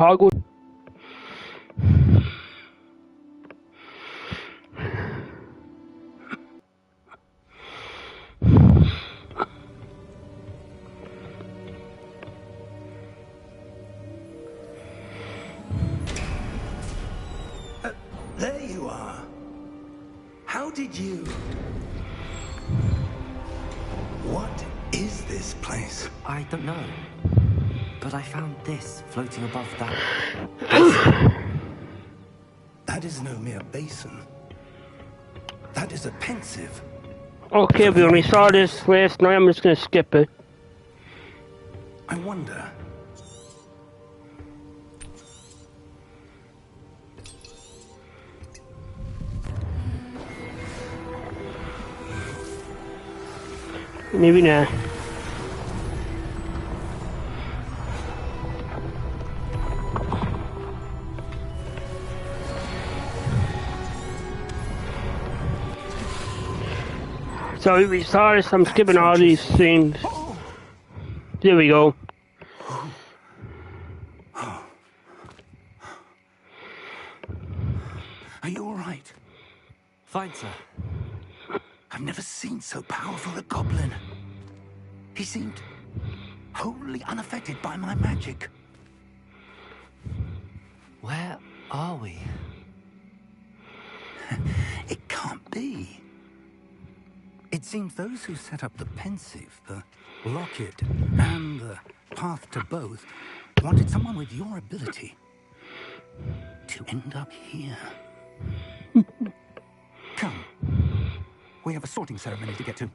Hogwarts. There you are. How did you... What is this place? I don't know. But I found this floating above that. That is no mere basin. That is a pensive. Okay, we only saw this last night. I'm just gonna skip it. I wonder... Maybe not. So we saw this. I'm skipping all these things. There we go. Are you all right? Fine, sir. I've never seen so powerful a goblin. He seemed wholly unaffected by my magic. Where are we? It can't be. It seems those who set up the pensive, the locket, and the path to both wanted someone with your ability to end up here. Come. We have a sorting ceremony to get to.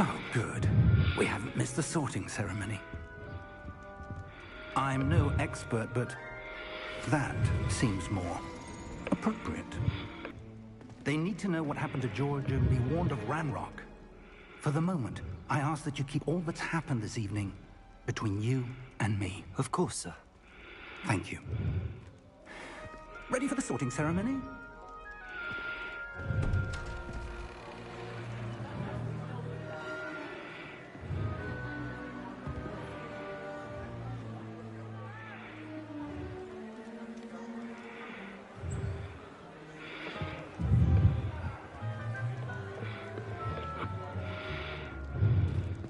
Oh, good. We haven't missed the sorting ceremony. I'm no expert, but that seems more appropriate. They need to know what happened to George and be warned of Ranrock. For the moment, I ask that you keep all that's happened this evening between you and me. Of course, sir. Thank you. Ready for the sorting ceremony?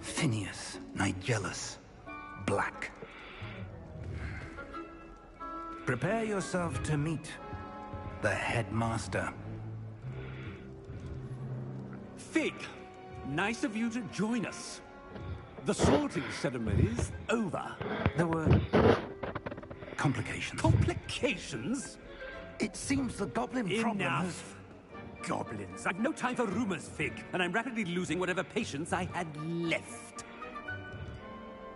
Phineas, Nigellus, Black. Prepare yourself to meet the headmaster. Fig, nice of you to join us. The sorting ceremony's over. There were complications. Complications? It seems the goblin problem has... Enough. Goblins. I've no time for rumors, Fig, and I'm rapidly losing whatever patience I had left.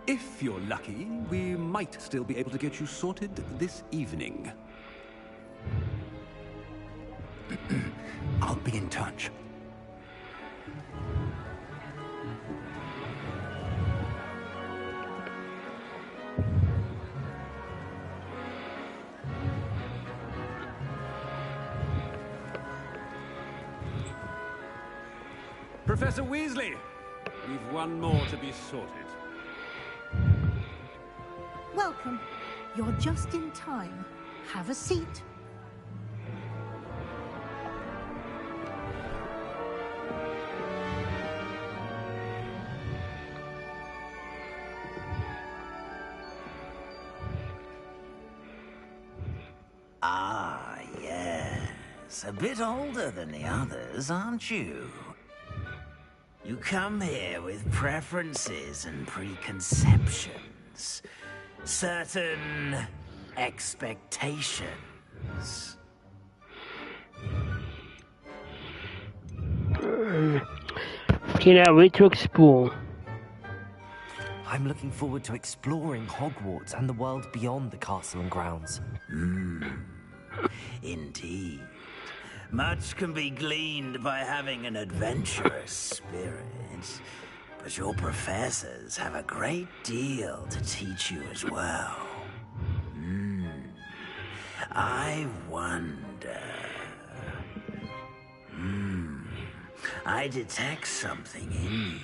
If you're lucky, we might still be able to get you sorted this evening. I'll be in touch. Professor Weasley, we've one more to be sorted. Welcome. You're just in time. Have a seat. Ah, yes. A bit older than the others, aren't you? You come here with preferences and preconceptions. Certain expectations. Cannot wait to explore. I'm looking forward to exploring Hogwarts and the world beyond the castle and grounds. Indeed. Much can be gleaned by having an adventurous spirit. But your professors have a great deal to teach you as well. I wonder... I detect something in you.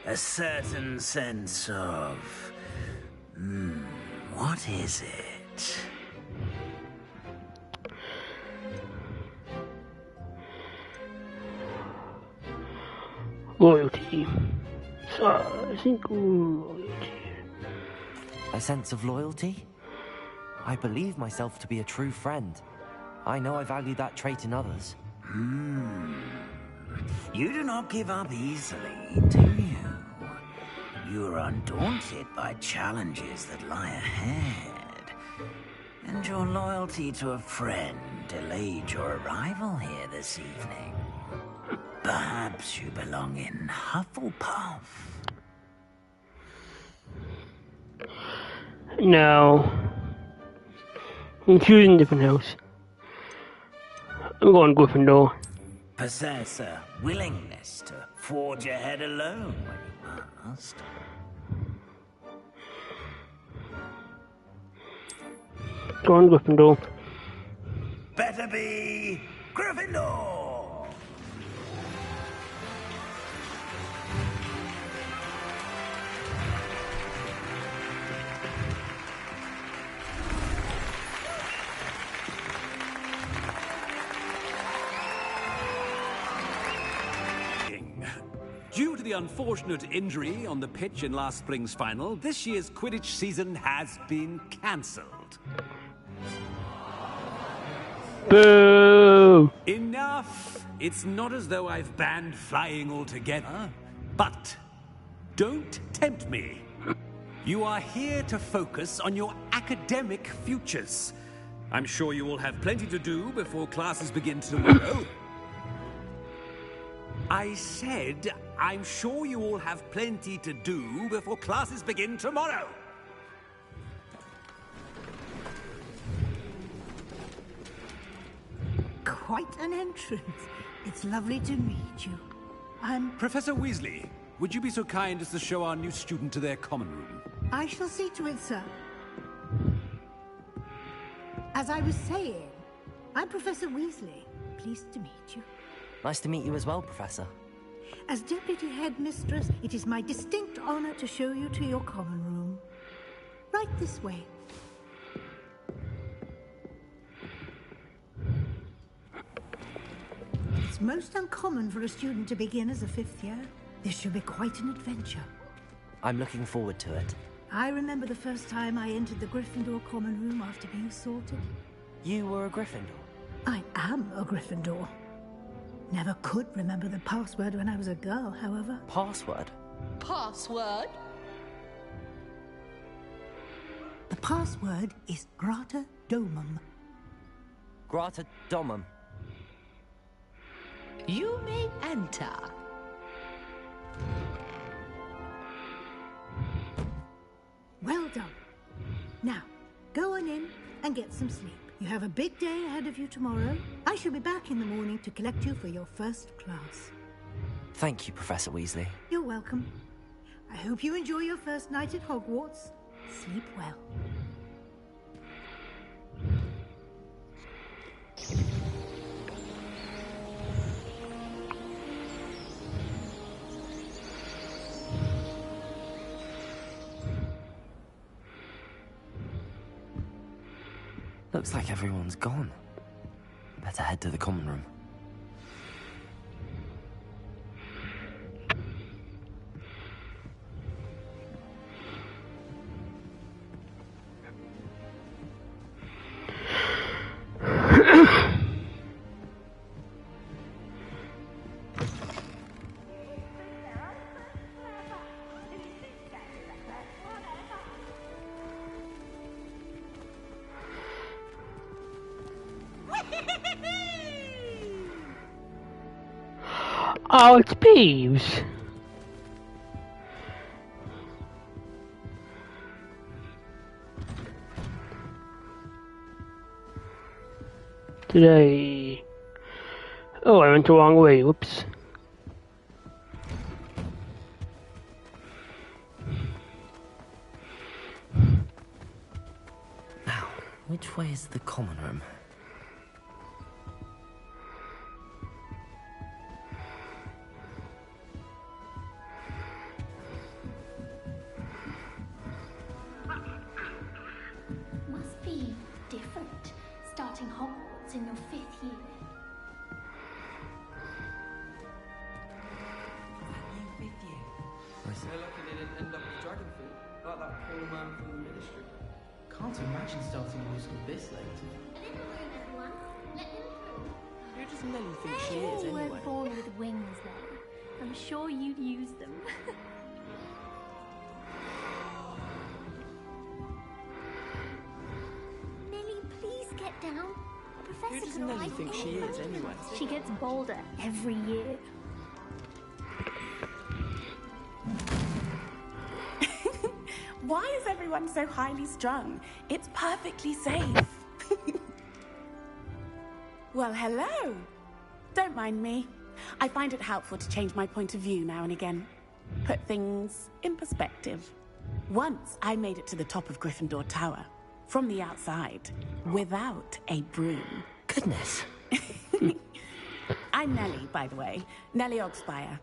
A certain sense of... what is it? Loyalty. So, I think loyalty. A sense of loyalty? I believe myself to be a true friend. I know I value that trait in others. You do not give up easily, do you? You are undaunted by challenges that lie ahead. And your loyalty to a friend delayed your arrival here this evening. Perhaps you belong in Hufflepuff. No. I'm choosing a different house. I'm going Gryffindor. Possess a willingness to forge ahead alone when you must. Go on Gryffindor. Better be Gryffindor! Due to the unfortunate injury on the pitch in last spring's final, this year's Quidditch season has been cancelled. Boo! Enough! It's not as though I've banned flying altogether, but don't tempt me. You are here to focus on your academic futures. I'm sure you will have plenty to do before classes begin tomorrow. I said, I'm sure you all have plenty to do before classes begin tomorrow. Quite an entrance. It's lovely to meet you. Professor Weasley, would you be so kind as to show our new student to their common room? I shall see to it, sir. As I was saying, I'm Professor Weasley. Pleased to meet you. Nice to meet you as well, Professor. As Deputy Headmistress, it is my distinct honor to show you to your common room. Right this way. It's most uncommon for a student to begin as a fifth year. This should be quite an adventure. I'm looking forward to it. I remember the first time I entered the Gryffindor common room after being sorted. You were a Gryffindor? I am a Gryffindor. Never could remember the password when I was a girl, however. Password? Password? The password is Grata Domum. Grata Domum. You may enter. Well done. Now, go on in and get some sleep. You have a big day ahead of you tomorrow. I shall be back in the morning to collect you for your first class. Thank you, Professor Weasley. You're welcome. I hope you enjoy your first night at Hogwarts. Sleep well. Looks like everyone's gone. Better head to the common room. Oh, it's Peeves. Today. Oh, I went the wrong way. Whoops. Now, which way is the common room? Must be different, starting Hogwarts in your 5th year. New 5th year. They're lucky they didn't end up with dragon food, like that poor man from the ministry. Can't imagine starting new school this late. A little room, everyone. Let them through. Who does Nelly think she You is, anyway? weren't born with wings, though. I'm sure you'd use them. Nelly, please get down. Professor Who does can Nelly write think she is, anyway? She gets bolder every year. Why is everyone so highly strung? It's perfectly safe. Well, hello. Don't mind me. I find it helpful to change my point of view now and again. Put things in perspective. Once I made it to the top of Gryffindor Tower, from the outside, without a broom. Goodness. I'm Nellie, by the way. Nellie Ogspire.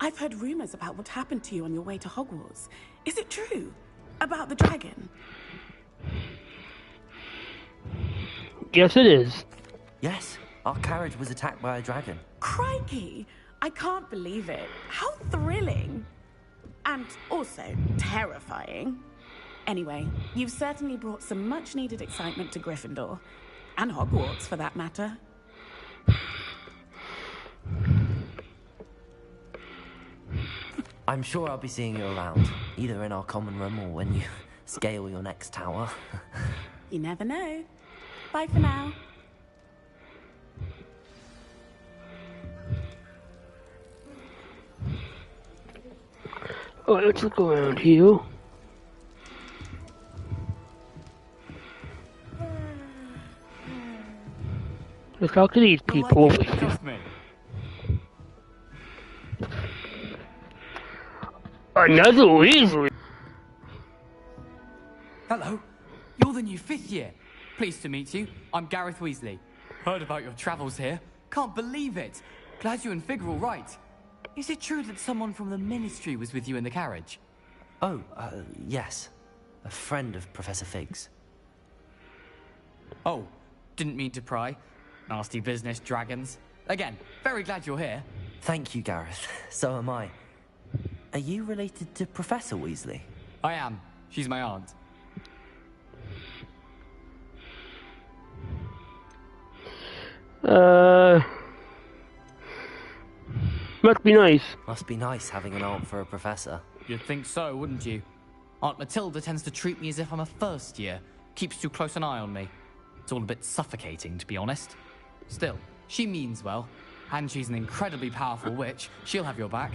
I've heard rumors about what happened to you on your way to Hogwarts. Is it true? About the dragon? Yes, it is. Yes, our carriage was attacked by a dragon. Crikey! I can't believe it. How thrilling! And also terrifying. Anyway, you've certainly brought some much-needed excitement to Gryffindor. And Hogwarts, for that matter. I'm sure I'll be seeing you around, either in our common room or when you scale your next tower. You never know. Bye for now. Oh, let's look around here. Let's talk to these people. Trust me. Another Weasley. Hello, you're the new 5th year. Pleased to meet you. I'm Gareth Weasley. Heard about your travels here. Can't believe it. Glad you and Fig are all right. Is it true that someone from the Ministry was with you in the carriage? Oh, yes. A friend of Professor Fig's. Oh, didn't mean to pry. Nasty business, dragons. Again, very glad you're here. Thank you, Gareth. So am I. Are you related to Professor Weasley? I am. She's my aunt. Must be nice. Must be nice having an aunt for a professor. You'd think so, wouldn't you? Aunt Matilda tends to treat me as if I'm a first year. Keeps too close an eye on me. It's all a bit suffocating, to be honest. Still, she means well. And she's an incredibly powerful witch. She'll have your back.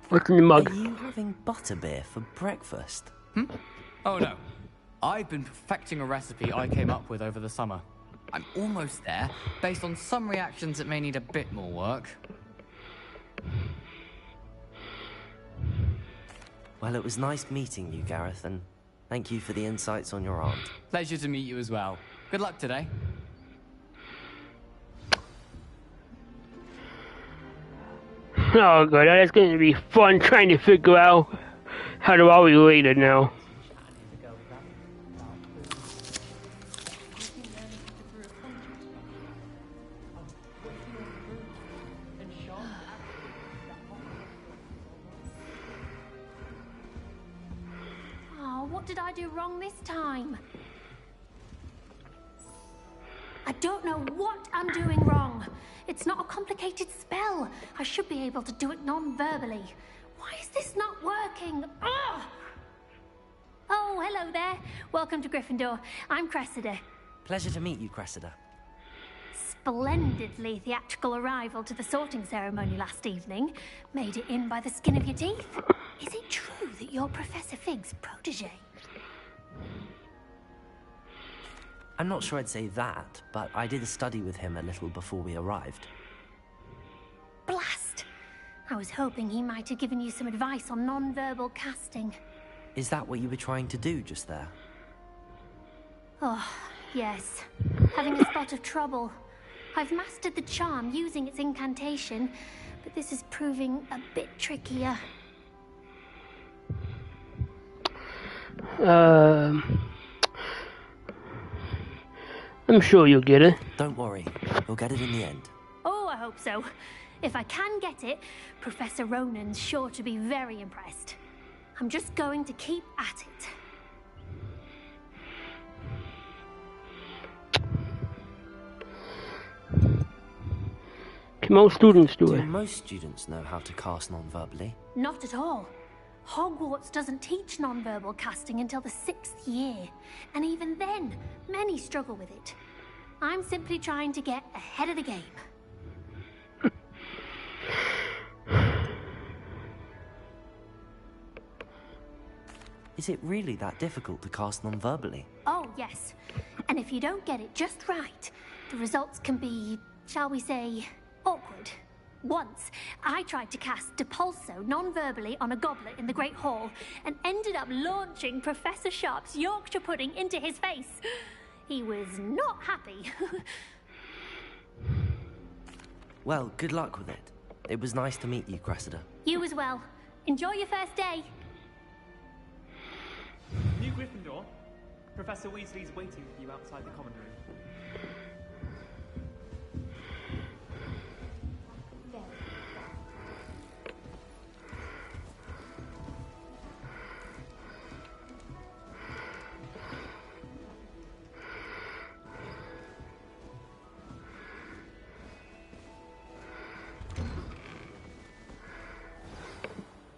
What's in the mug? Are you having butterbeer for breakfast? Oh no. I've been perfecting a recipe I came up with over the summer. I'm almost there, based on some reactions that may need a bit more work. Well, it was nice meeting you, Gareth, and thank you for the insights on your aunt. Pleasure to meet you as well. Good luck today. Oh god, that's going to be fun trying to figure out how to all relate it now. Oh, what did I do wrong this time? I don't know what I'm doing wrong. It's not a complicated spell. I should be able to do it non-verbally. Why is this not working? Ugh! Oh, hello there. Welcome to Gryffindor. I'm Cressida. Pleasure to meet you, Cressida. Splendidly theatrical arrival to the sorting ceremony last evening. Made it in by the skin of your teeth. Is it true that you're Professor Fig's protege? I'm not sure I'd say that, but I did a study with him a little before we arrived. Blast! I was hoping he might have given you some advice on non-verbal casting. Is that what you were trying to do just there? Oh, yes. Having a spot of trouble. I've mastered the charm using its incantation, but this is proving a bit trickier. I'm sure you'll get it. Don't worry, we'll get it in the end. Oh, I hope so. If I can get it, Professor Ronan's sure to be very impressed. I'm just going to keep at it. Can most students do Do it? most students know how to cast non-verbally? Not at all. Hogwarts doesn't teach non-verbal casting until the 6th year. And even then, many struggle with it. I'm simply trying to get ahead of the game. Is it really that difficult to cast non-verbally? Oh, yes. And if you don't get it just right, the results can be, shall we say, awkward. Once, I tried to cast Depulso non-verbally on a goblet in the Great Hall and ended up launching Professor Sharp's Yorkshire pudding into his face. He was not happy. Well, good luck with it. It was nice to meet you, Cressida. You as well. Enjoy your first day. New Gryffindor, Professor Weasley's waiting for you outside the common room.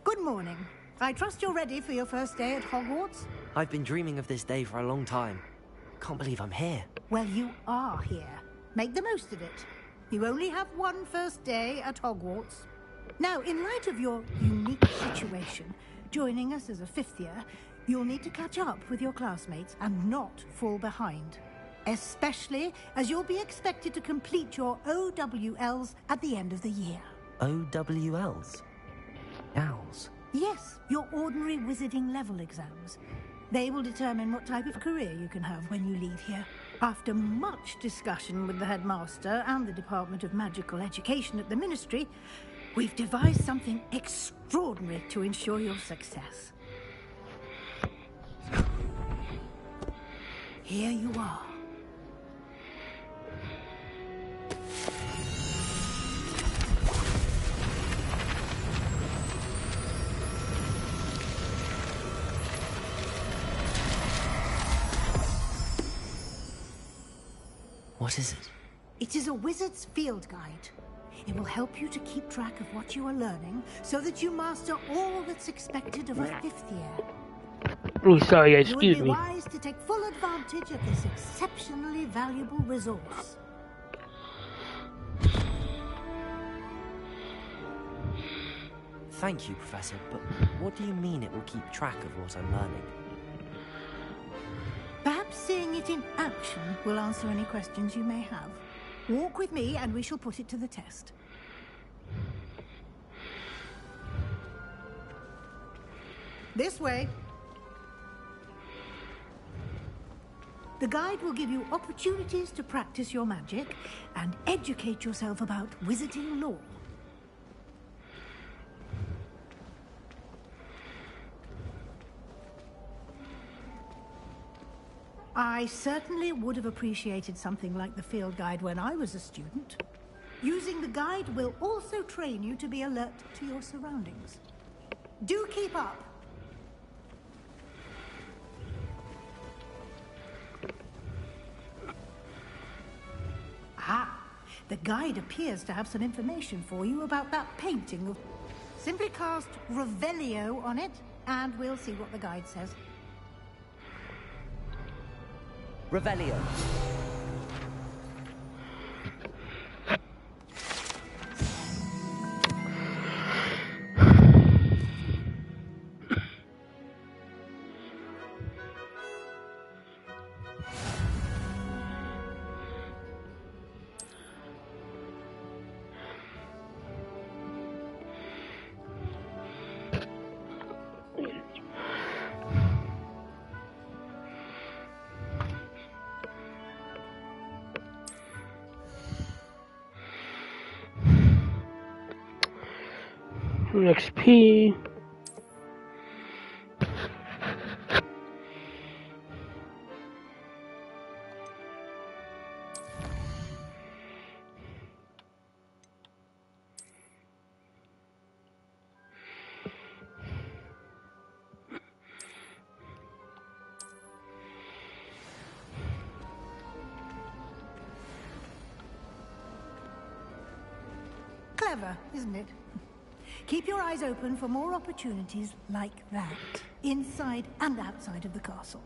Good morning. I trust you're ready for your first day at Hogwarts? I've been dreaming of this day for a long time. Can't believe I'm here. Well, you are here. Make the most of it. You only have one first day at Hogwarts. Now, in light of your unique situation, joining us as a 5th year, you'll need to catch up with your classmates and not fall behind. Especially as you'll be expected to complete your OWLs at the end of the year. OWLs? Owls? Yes, your ordinary wizarding level exams. They will determine what type of career you can have when you leave here. After much discussion with the headmaster and the Department of Magical Education at the Ministry, we've devised something extraordinary to ensure your success. Here you are. What is it? It is a wizard's field guide. It will help you to keep track of what you are learning so that you master all that's expected of a 5th year. Oh, sorry, You excuse would be me. wise to take full advantage of this exceptionally valuable resource. Thank you, Professor, but what do you mean it will keep track of what I'm learning? Perhaps seeing it in action will answer any questions you may have. Walk with me and we shall put it to the test. This way. The guide will give you opportunities to practice your magic and educate yourself about wizarding lore. I certainly would have appreciated something like the field guide when I was a student. Using the guide will also train you to be alert to your surroundings. Do keep up. Ah, the guide appears to have some information for you about that painting. Simply cast Revelio on it, and we'll see what the guide says. Revelio. XP. Clever, isn't it? Keep your eyes open for more opportunities like that, inside and outside of the castle.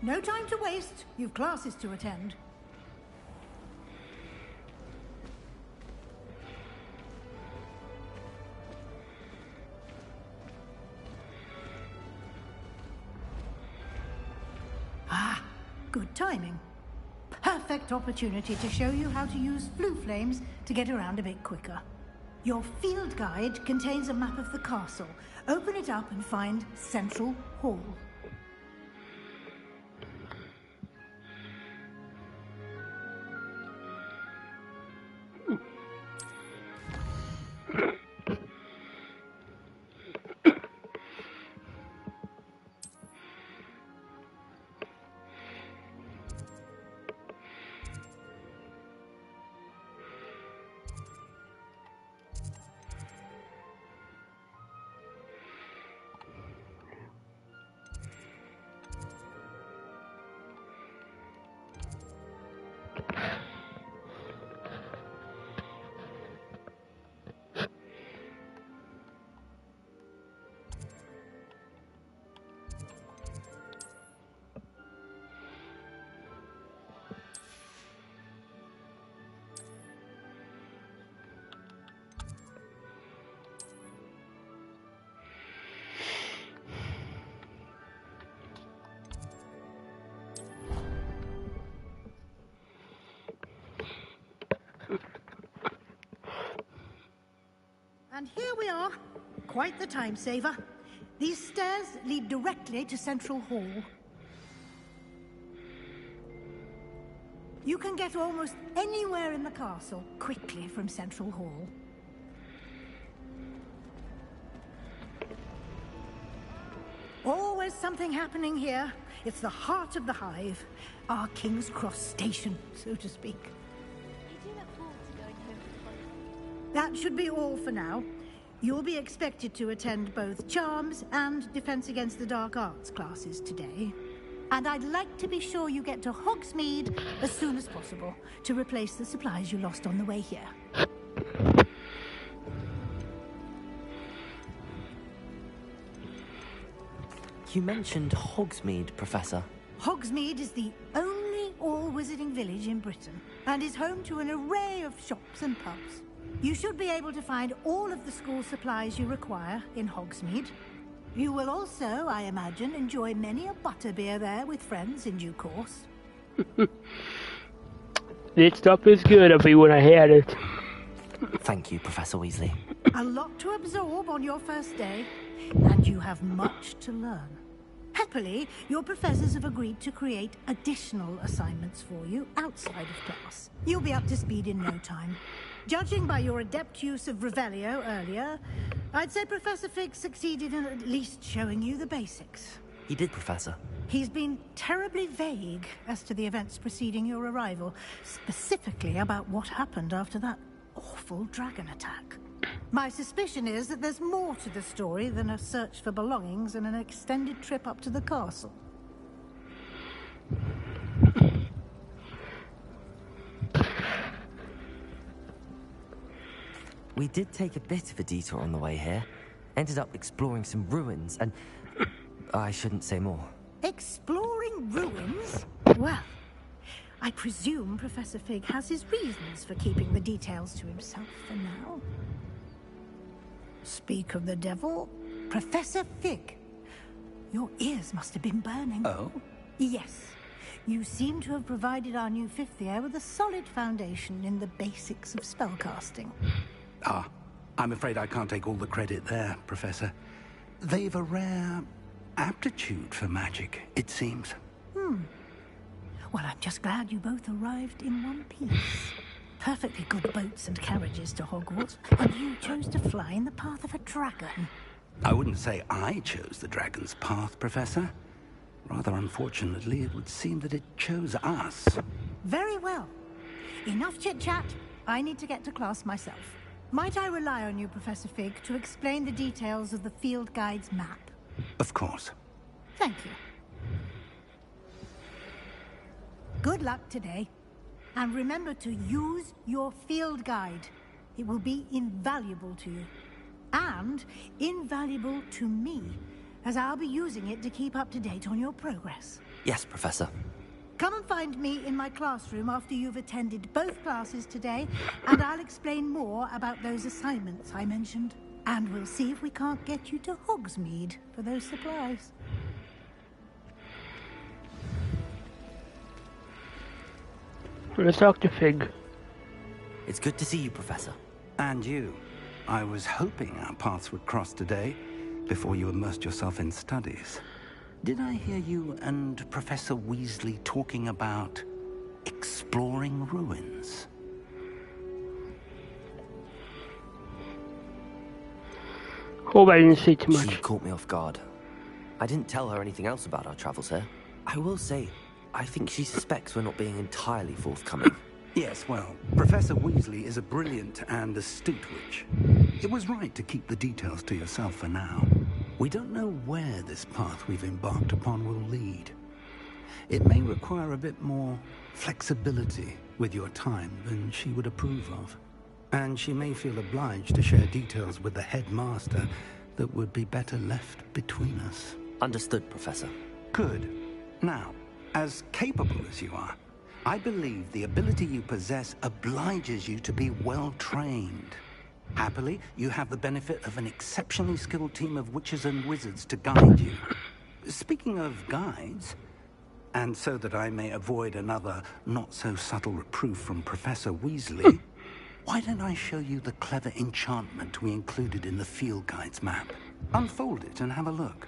No time to waste. You've classes to attend. Ah, good timing. Perfect opportunity to show you how to use flue flames to get around a bit quicker. Your field guide contains a map of the castle. Open it up and find Central Hall. And here we are. Quite the time saver. These stairs lead directly to Central Hall. You can get almost anywhere in the castle quickly from Central Hall. Always something happening here. It's the heart of the hive. Our King's Cross station, so to speak. That should be all for now. You'll be expected to attend both Charms and Defense Against the Dark Arts classes today. And I'd like to be sure you get to Hogsmeade as soon as possible to replace the supplies you lost on the way here. You mentioned Hogsmeade, Professor. Hogsmeade is the only all-wizarding village in Britain and is home to an array of shops and pubs. You should be able to find all of the school supplies you require in Hogsmeade. You will also, I imagine, enjoy many a butterbeer there with friends in due course. This stuff is good, everyone. I had it. Thank you, Professor Weasley. A lot to absorb on your first day, and you have much to learn. Happily, your professors have agreed to create additional assignments for you outside of class. You'll be up to speed in no time. Judging by your adept use of Revelio earlier, I'd say Professor Fig succeeded in at least showing you the basics. He did, Professor. He's been terribly vague as to the events preceding your arrival, specifically about what happened after that awful dragon attack. My suspicion is that there's more to the story than a search for belongings and an extended trip up to the castle. We did take a bit of a detour on the way here. Ended up exploring some ruins and... I shouldn't say more. Exploring ruins? Well, I presume Professor Fig has his reasons for keeping the details to himself for now. Speak of the devil, Professor Fig. Your ears must have been burning. Oh? Yes. You seem to have provided our new fifth year with a solid foundation in the basics of spellcasting. Ah, I'm afraid I can't take all the credit there, Professor. They've a rare aptitude for magic, it seems. Well, I'm just glad you both arrived in one piece. Perfectly good boats and carriages to Hogwarts, and you chose to fly in the path of a dragon. I wouldn't say I chose the dragon's path, Professor. Rather unfortunately, it would seem that it chose us. Very well. Enough chit-chat. I need to get to class myself. Might I rely on you, Professor Fig, to explain the details of the field guide's map? Of course. Thank you. Good luck today. And remember to use your field guide. It will be invaluable to you. And invaluable to me, as I'll be using it to keep up to date on your progress. Yes, Professor. Come and find me in my classroom after you've attended both classes today, and I'll explain more about those assignments I mentioned. And we'll see if we can't get you to Hogsmeade for those supplies. Let's talk to Fig. It's good to see you, Professor. And you. I was hoping our paths would cross today, before you immersed yourself in studies. Did I hear you and Professor Weasley talking about exploring ruins? Hope I didn't say too much. She caught me off guard. I didn't tell her anything else about our travels here. I will say, I think she suspects we're not being entirely forthcoming. Yes, well, Professor Weasley is a brilliant and astute witch. It was right to keep the details to yourself for now. We don't know where this path we've embarked upon will lead. It may require a bit more flexibility with your time than she would approve of. And she may feel obliged to share details with the headmaster that would be better left between us. Understood, Professor. Good. Now, as capable as you are, I believe the ability you possess obliges you to be well-trained. Happily, you have the benefit of an exceptionally skilled team of witches and wizards to guide you. Speaking of guides, and so that I may avoid another not-so-subtle reproof from Professor Weasley, why don't I show you the clever enchantment we included in the field guide's map? Unfold it and have a look.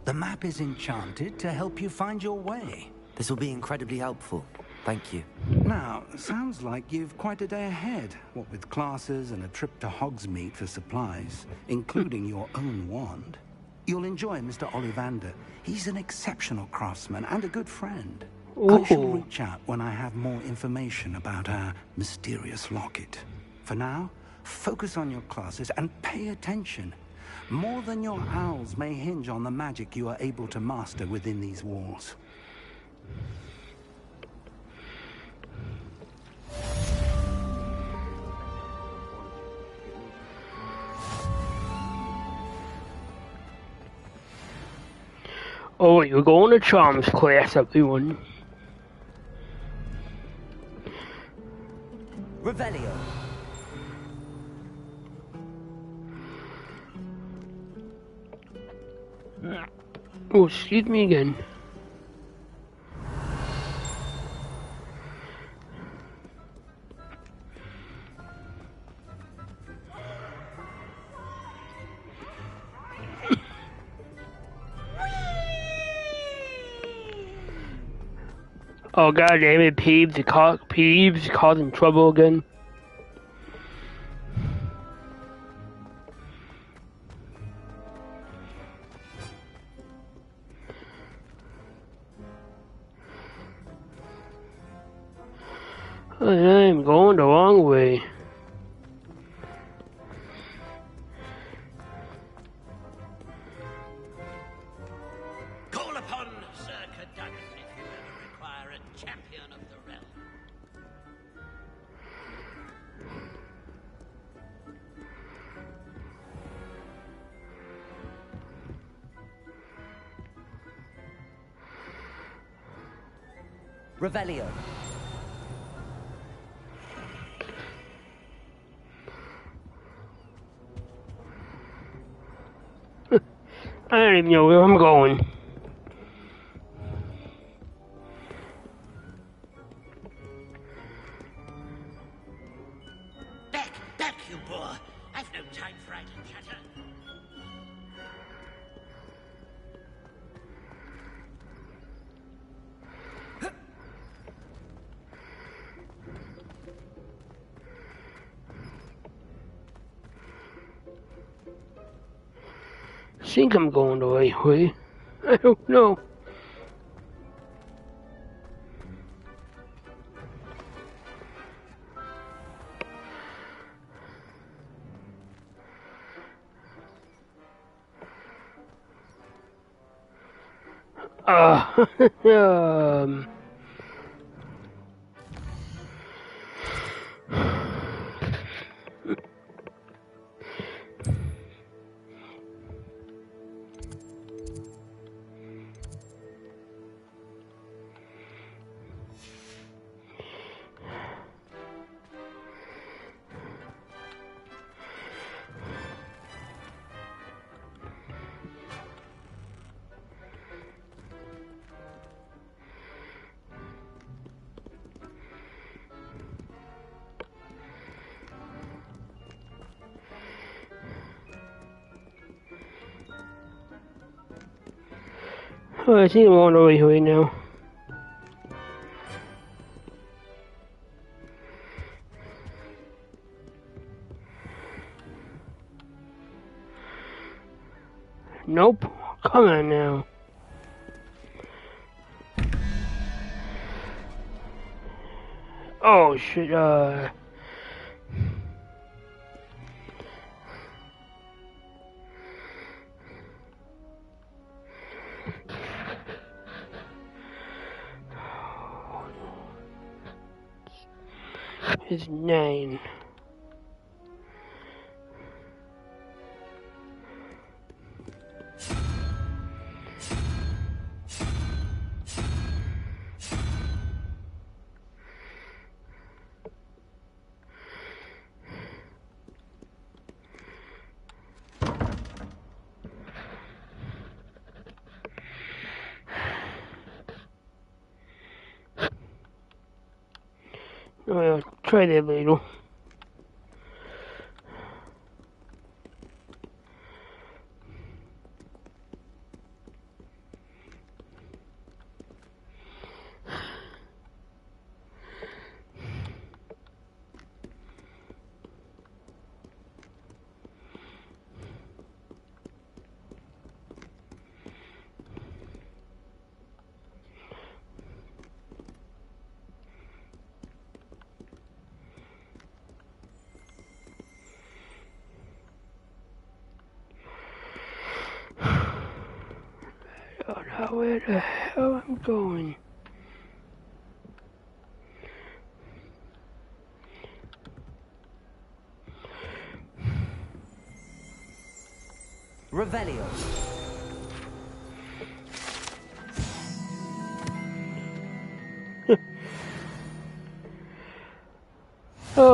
The map is enchanted to help you find your way. This will be incredibly helpful. Thank you. Now, sounds like you've quite a day ahead, what with classes and a trip to Hogsmeade for supplies, including your own wand. You'll enjoy Mr. Ollivander. He's an exceptional craftsman and a good friend. I shall reach out when I have more information about our mysterious locket. For now, focus on your classes and pay attention. More than your owls may hinge on the magic you are able to master within these walls. Oh, you're going to Charms class, everyone. Revelio. Oh, excuse me again. Oh, god damn it, Peeves causing trouble again. I'm going the wrong way. Call upon Sir Cadogan if you ever require a champion of the realm. Revelio. I don't even know where I'm going. Back, you boor! I've no time for idle chatter. I think I'm going the right way. I don't know. um... Oh, I think I'm going the right way now. Nope. Come on now. Oh shit, his name. Well, try that later. I don't know where the hell I'm going. Revelio.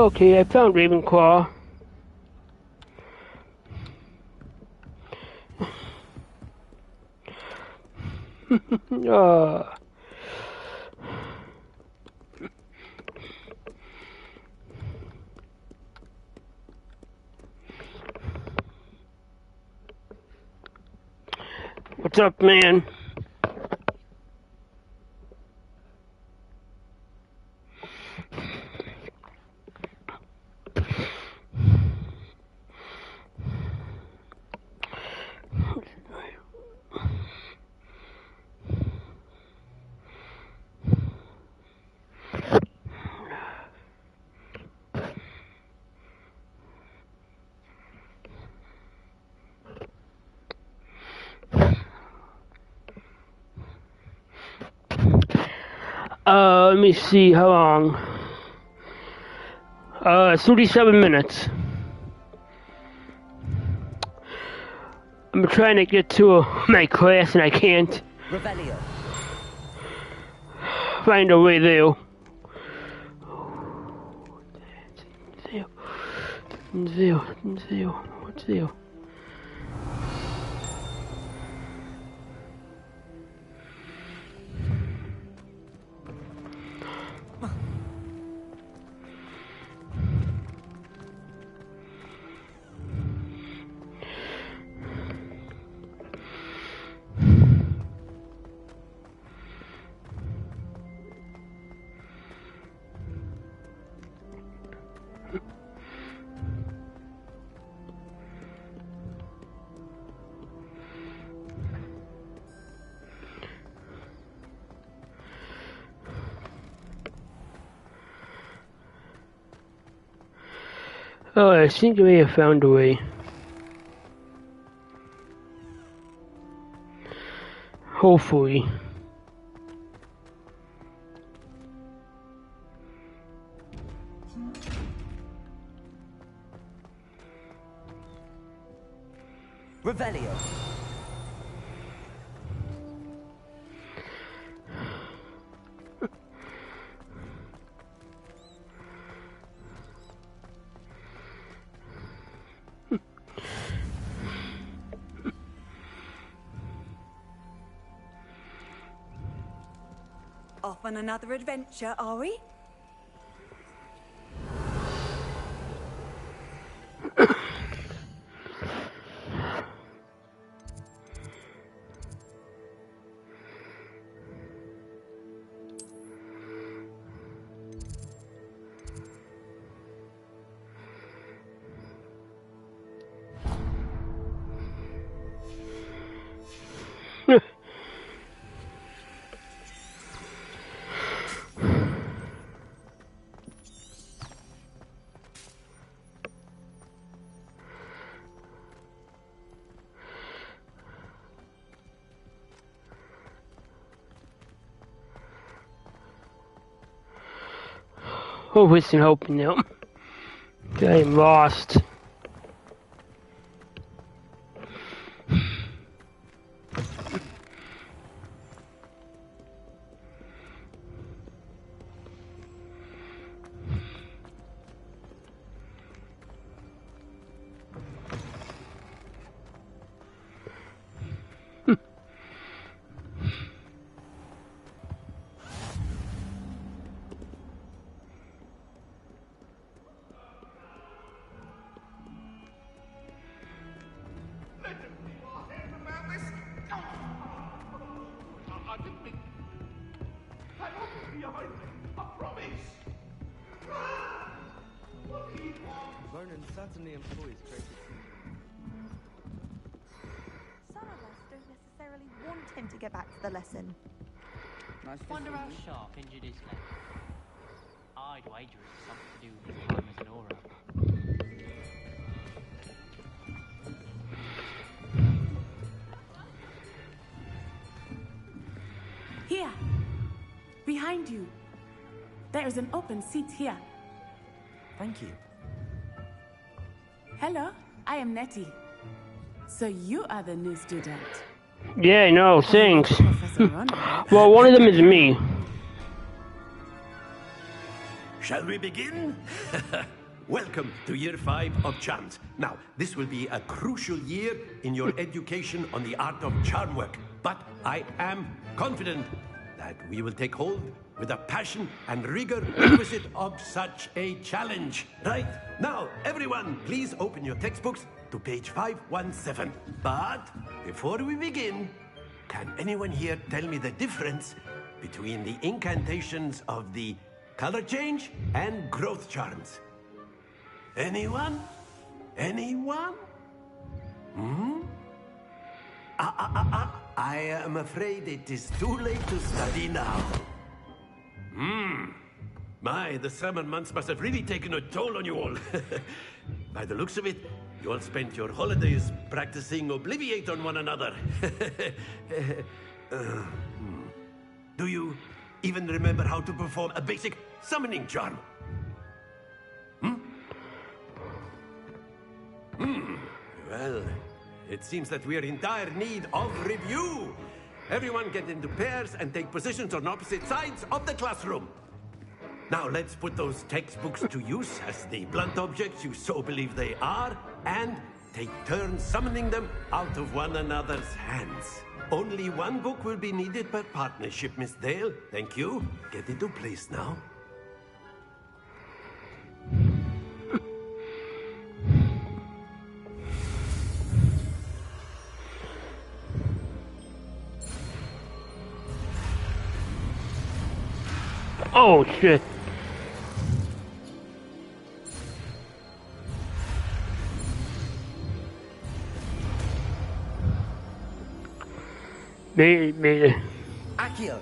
Okay, I found Ravenclaw. What's up, man? Let me see how long. 37 minutes. I'm trying to get to my class and I can't. Revelio. Find a way there. What's there? Oh, I think I may have found a way. Hopefully. Revelio. Off on another adventure, are we? Oh, listen, hoping now. I am lost. Vernon certainly employs creative Some of us don't necessarily want him to get back to the lesson. Wonder how sharp injured his leg. I'd wager it's something to do with his time as an aura. Here! Behind you! There is an open seat here. Thank you. Hello, I am Nettie. So you are the new student. Yeah, I know, thanks. Well, one of them is me. Shall we begin? Welcome to Year 5 of Charms. Now, this will be a crucial year in your education on the art of charm work. But I am confident that we will take hold with a passion and rigor requisite of such a challenge. Right? Now, everyone, please open your textbooks to page 517. But before we begin, can anyone here tell me the difference between the incantations of the color change and growth charms? Anyone? Anyone? I am afraid it is too late to study now. My, the summer months must have really taken a toll on you all. By the looks of it, you all spent your holidays practicing Obliviate on one another. Do you even remember how to perform a basic summoning charm? Well, it seems that we are in dire need of review. Everyone get into pairs and take positions on opposite sides of the classroom. Now let's put those textbooks to use as the blunt objects you so believe they are, and take turns summoning them out of one another's hands. Only one book will be needed per partnership, Miss Dale. Thank you. Get into place now. Oh, shit. Me. Akio.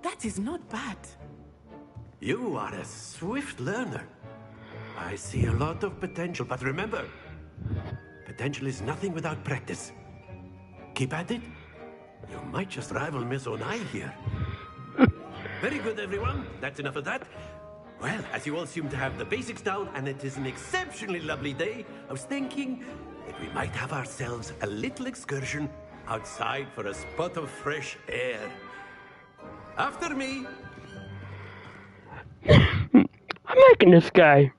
That is not bad. You are a swift learner. I see a lot of potential, but remember, potential is nothing without practice. Keep at it. You might just rival Miss Onai here. Very good, everyone. That's enough of that. Well, as you all seem to have the basics down, and it is an exceptionally lovely day, I was thinking that we might have ourselves a little excursion outside for a spot of fresh air. After me. I'm liking this guy.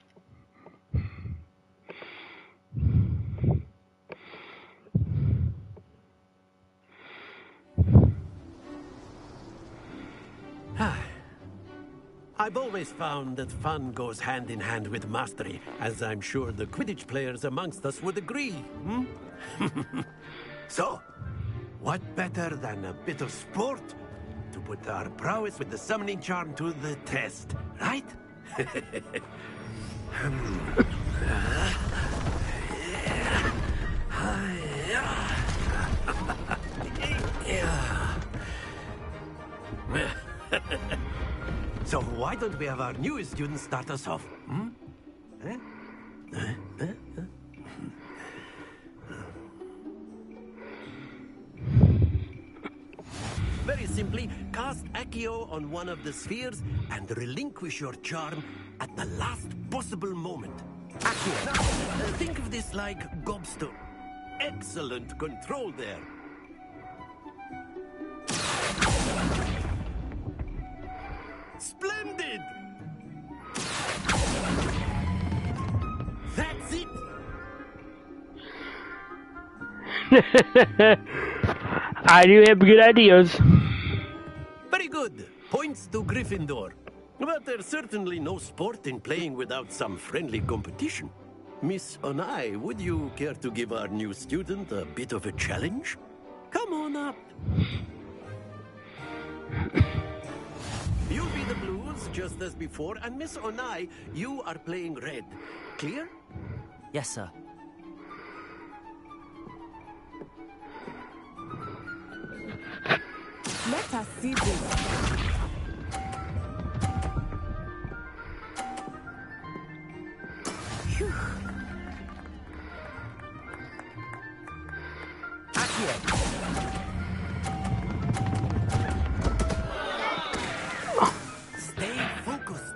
I've always found that fun goes hand in hand with mastery, as I'm sure the Quidditch players amongst us would agree. So, what better than a bit of sport to put our prowess with the summoning charm to the test, right? So why don't we have our newest student start us off? Very simply, cast Accio on one of the spheres and relinquish your charm at the last possible moment. Accio. Now, think of this like gobstone. Excellent control there. Splendid! That's it! I do have good ideas. Very good. Points to Gryffindor. But there's certainly no sport in playing without some friendly competition. Miss Onai, would you care to give our new student a bit of a challenge? Come on up. You'll be the blues, just as before, and Miss Onai, you are playing red. Clear? Yes, sir. Let us see this. Phew. Stay focused.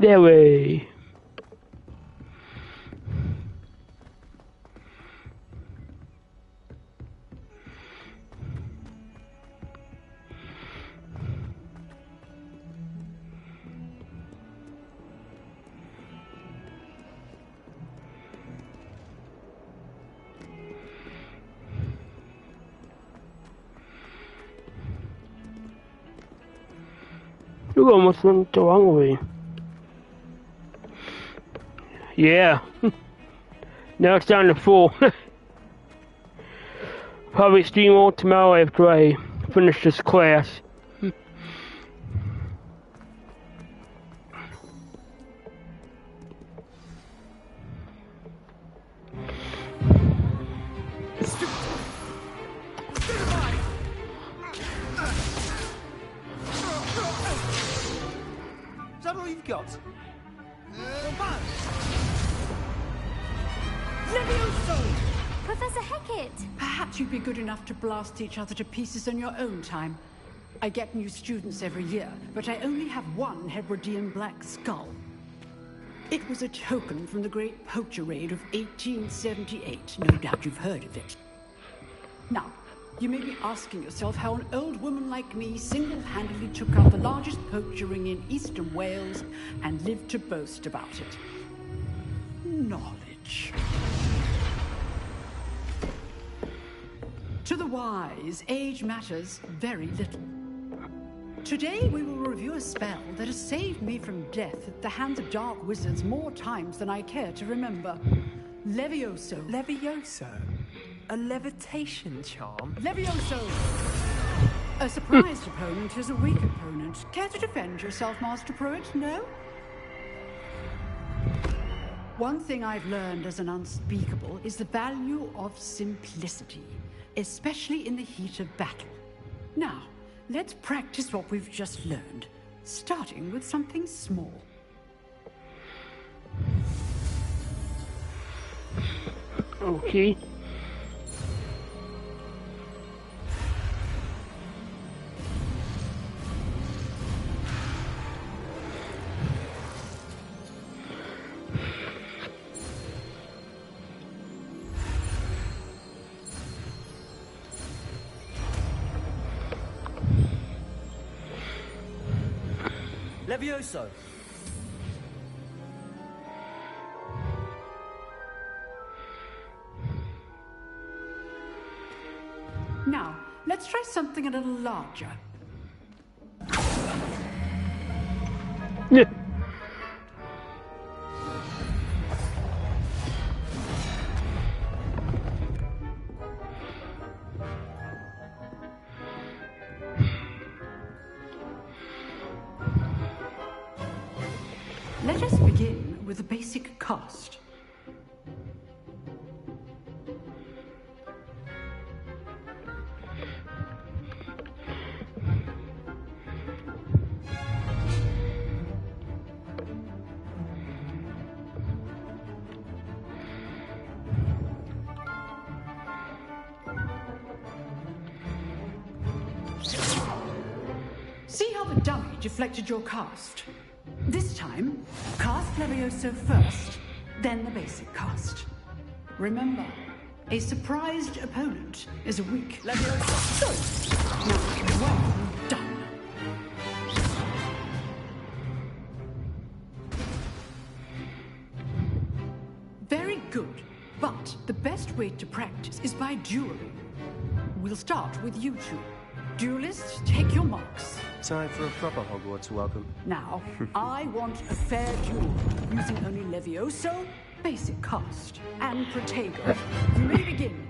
There we. You almost went the wrong way. Yeah. Now it's down to 4. Probably stream all tomorrow after I finish this class. Is that all you've got? Levioso! Professor Hecat! Perhaps you'd be good enough to blast each other to pieces on your own time. I get new students every year, but I only have one Hebridean black skull. It was a token from the Great Poacher Raid of 1878. No doubt you've heard of it. Now, you may be asking yourself how an old woman like me single-handedly took out the largest poacher ring in eastern Wales and lived to boast about it. Knowledge. To the wise, age matters very little. Today we will review a spell that has saved me from death at the hands of dark wizards more times than I care to remember. Levioso. Levioso? A levitation charm? Levioso! A surprised opponent is a weak opponent. Care to defend yourself, Master Pruitt? No? One thing I've learned as an unspeakable is the value of simplicity, especially in the heat of battle. Now, let's practice what we've just learned, starting with something small. Okay. Levioso! Now, let's try something a little larger. Yeah. Let us begin with a basic cast. See how the dummy deflected your cast? This time, cast Levioso first, then the basic cast. Remember, a surprised opponent is a weak Levioso. Good. Now, well done. Very good, but the best way to practice is by dueling. We'll start with you two. Duelists, take your marks. Time for a proper Hogwarts welcome. Now, I want a fair duel, using only Levioso, basic cast, and Protego. You may begin.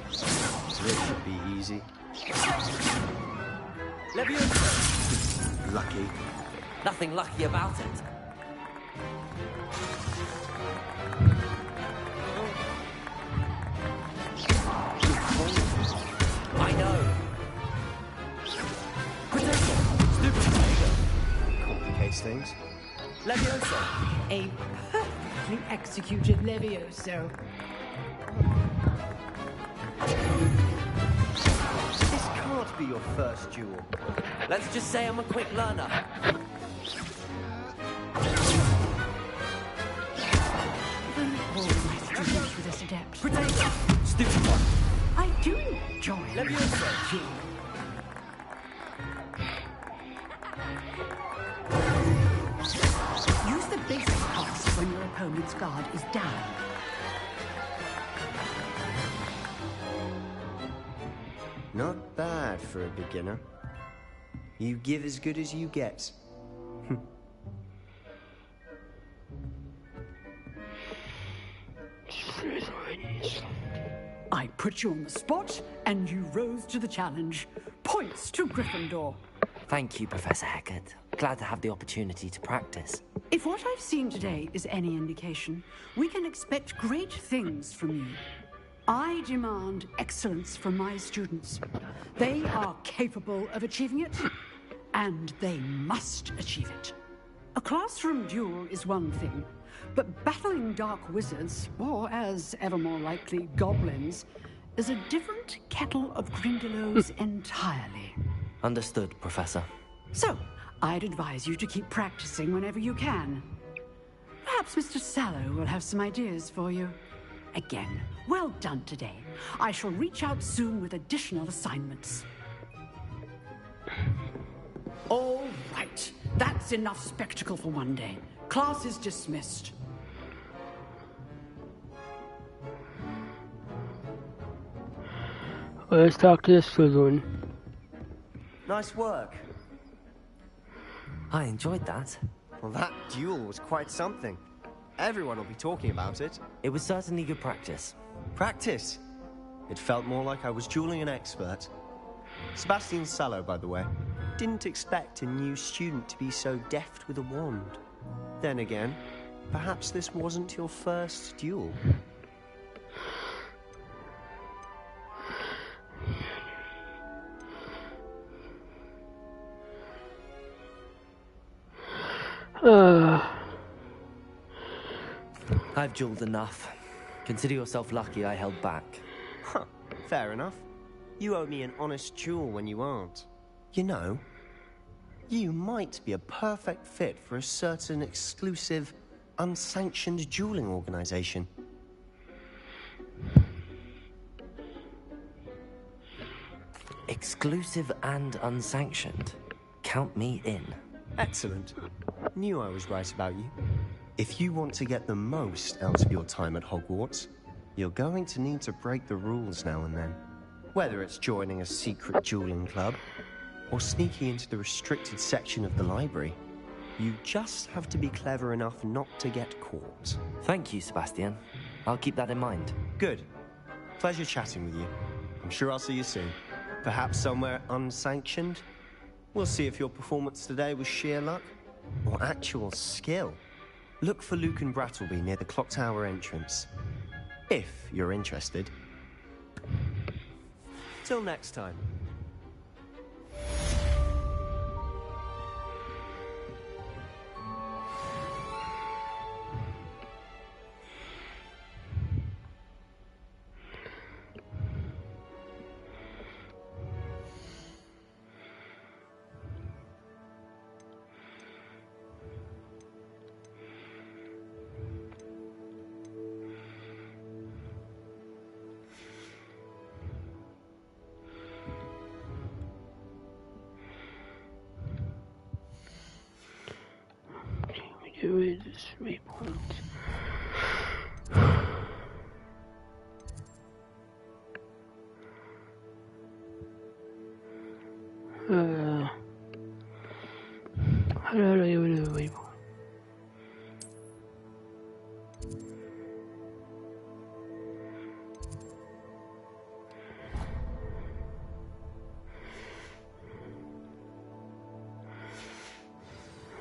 This should be easy. Levioso! Lucky. Nothing lucky about it. I know. Complicates things. Levioso. A perfectly executed Levioso. This can't be your first duel? Let's just say I'm a quick learner. All my students were this adept. Stupid one. I do enjoy Leviosa. Use the basic pass when your opponent's guard is down. Not bad for a beginner. You give as good as you get. I put you on the spot, and you rose to the challenge. Points to Gryffindor. Thank you, Professor Hecat. Glad to have the opportunity to practice. If what I've seen today is any indication, we can expect great things from you. I demand excellence from my students. They are capable of achieving it, and they must achieve it. A classroom duel is one thing, but battling dark wizards, or as ever more likely, goblins, is a different kettle of Grindylows entirely. Understood, Professor. So, I'd advise you to keep practicing whenever you can. Perhaps Mr. Sallow will have some ideas for you. Again, well done today. I shall reach out soon with additional assignments. All right. That's enough spectacle for one day. Class is dismissed. Let's talk to this one. Nice work. I enjoyed that. Well, that duel was quite something. Everyone will be talking about it. It was certainly good practice. Practice? It felt more like I was dueling an expert. Sebastian Sallow, by the way. Didn't expect a new student to be so deft with a wand. Then again, perhaps this wasn't your first duel. I've dueled enough. Consider yourself lucky I held back. Huh, fair enough. You owe me an honest duel when you aren't. You know, you might be a perfect fit for a certain exclusive, unsanctioned dueling organization. Exclusive and unsanctioned. Count me in. Excellent. Knew I was right about you. If you want to get the most out of your time at Hogwarts, you're going to need to break the rules now and then. Whether it's joining a secret dueling club, or sneaking into the restricted section of the library, you just have to be clever enough not to get caught. Thank you, Sebastian. I'll keep that in mind. Good. Pleasure chatting with you. I'm sure I'll see you soon. Perhaps somewhere unsanctioned? We'll see if your performance today was sheer luck, or actual skill. Look for Luke and Brattleby near the clock tower entrance. If you're interested. Till next time. Here is this waypoint. How do I get rid of the waypoint?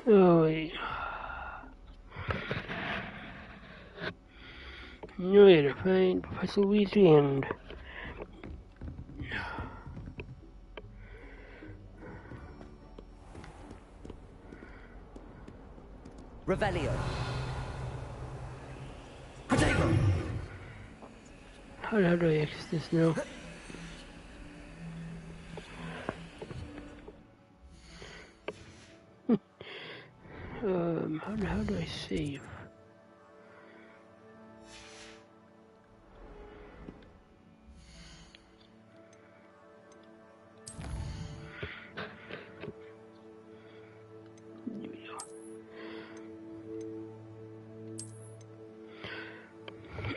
Oh wait. No way to find Professor Weasley and Revelio. Protego. How do I exit this now? How do I save?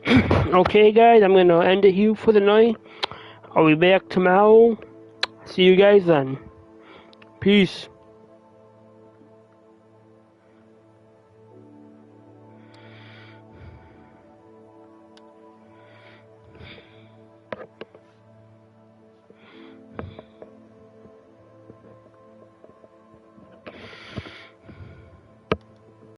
Okay, guys, I'm gonna end it here for the night. I'll be back tomorrow. See you guys then. Peace.